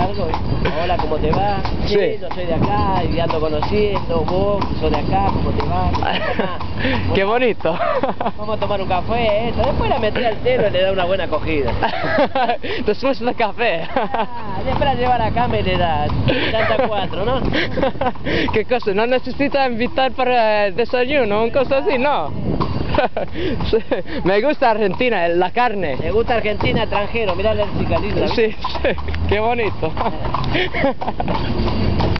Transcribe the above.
algo. Hola, ¿cómo te va? Sí. Yo soy de acá y ando conociendo. Vos, sos de acá, ¿cómo te va? Qué bonito. Vamos a tomar un café, eso. Después la metí al cero y le da una buena acogida. Después del café. Después la lleva a la cama y le da 84, ¿no? ¿Qué cosa? ¿No necesita invitar para el desayuno? ¿Un cosa así? No. Sí. Me gusta Argentina, la carne. Me gusta Argentina, extranjero. Mirá la cicatriz. Sí, sí. Qué bonito.